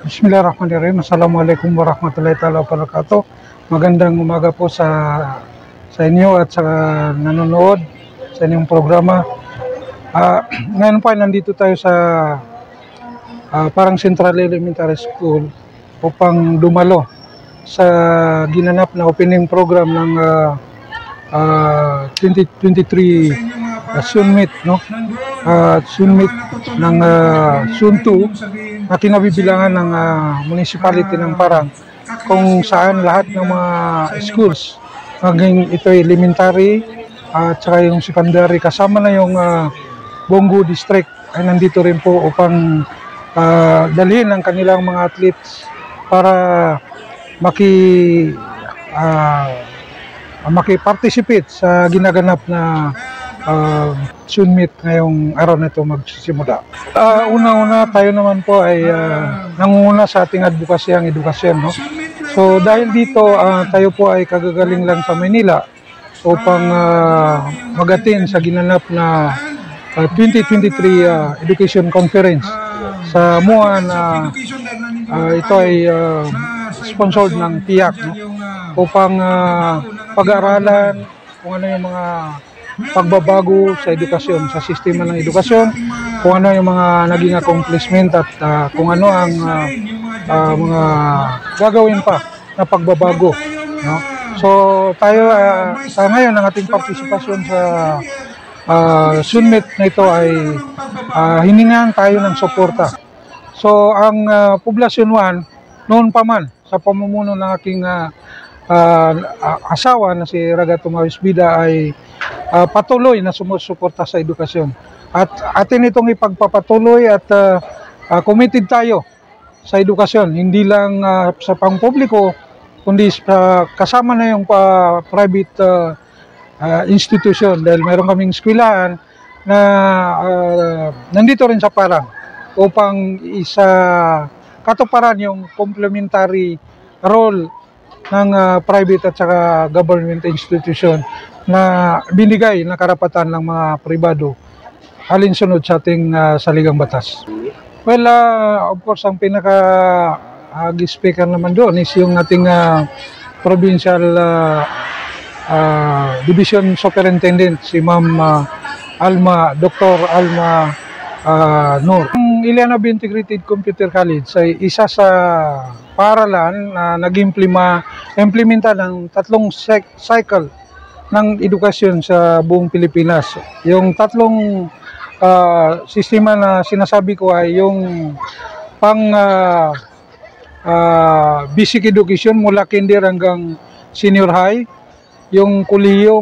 Bismillahirrahmanirrahim. Assalamualaikum warahmatullahi taala wabarakatuh. Magandang umaga po sa inyo at sa nanonood sa inyong programa. Ngayon po ay nandito tayo sa Parang Central Elementary School upang dumalo sa ginanap na opening program ng 2023 Sunmeet, no? Sunmeet ng Sun 2 na kinabibilangan ng municipality ng Parang, kung saan lahat ng mga schools, maging ito ay elementary at saka yung secondary, kasama na yung Bongo District, ay nandito rin po upang dalhin ang kanilang mga athletes para maki-participate sa ginaganap na Sunmeet ngayong araw na ito magsisimula. Una-una tayo naman po ay nangunguna sa ating advocacy edukasyon, no? So dahil dito tayo po ay kagagaling lang sa Manila upang mag-attend sa ginanap na 2023 Education Conference sa MUA na ito ay sponsored ng TIAC, no? Upang pag-aaralan kung ano yung mga pagbabago sa edukasyon, sa sistema ng edukasyon, kung ano yung mga naging accomplishment at kung ano ang mga gagawin pa na pagbabago, no? So tayo sa ngayon, ang ating partisipasyon sa Sunmeet na ito ay hiningan tayo ng suporta. So ang Poblasyon 1 noon pa man sa pamumuno ng aking asawa na si Ragato Mawisbida ay patuloy na sumusuporta sa edukasyon. At atin itong ipagpapatuloy at committed tayo sa edukasyon, hindi lang sa pangpubliko, kundi kasama na yung private institution, dahil mayroon kaming eskwelahan na nandito rin sa Parang upang katuparan yung complementary role ng private at saka government institution na binigay na karapatan ng mga pribado alinsunod sa ating saligang batas. Well, of course, ang pinaka-speaker naman doon is yung ating provincial division superintendent, si Ma'am Dr. Alma Noor. Ang Ilianob Integrated Computer College ay isa sa paaralan na nag-implementa ng tatlong cycle ng edukasyon sa buong Pilipinas. Yung tatlong sistema na sinasabi ko ay yung basic education mula kinder hanggang senior high, yung kolehiyo,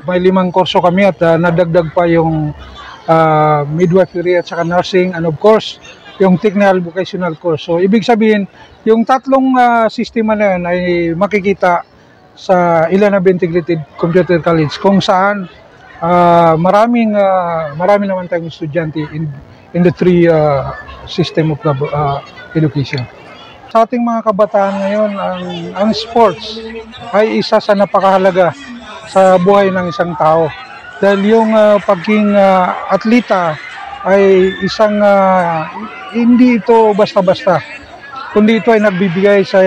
may 5 kurso kami at nadagdag pa yung midwifery at saka nursing, and of course yung technical vocational course. So ibig sabihin, yung tatlong sistema na yun ay makikita sa Ilianob Integrated Computer College, kung saan marami naman tayong estudyante in the three system of education. Sa ating mga kabataan ngayon, ang sports ay isa sa napakahalaga sa buhay ng isang tao, dahil yung pagiging atleta ay isang hindi ito basta-basta, kundi ito ay nagbibigay sa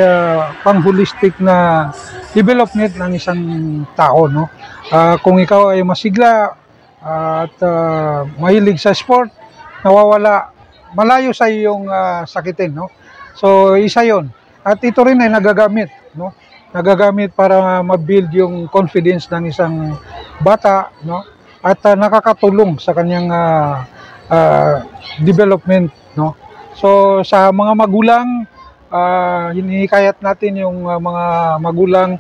pang-holistic na development ng isang tao, no? Kung ikaw ay masigla at mahilig sa sport, malayo sa iyong sakitin, no? So isa yon. At ito rin ay nagagamit, no? Nagagamit para ma-build yung confidence ng isang bata, no? At nakakatulong sa kanyang development, no? So sa mga magulang, hinihikayat natin yung mga magulang,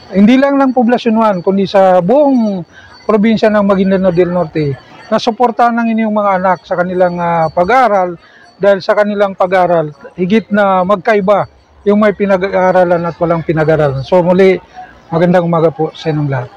hindi lang ng Poblasyon 1, kundi sa buong probinsya ng Maguindanao del Norte, na suportahan ng inyong mga anak sa kanilang pag-aaral, dahil sa kanilang pag-aaral, higit na magkaiba yung may pinag-aaralan at walang pinag-aaralan. So muli, magandang umaga po sa inyong lahat.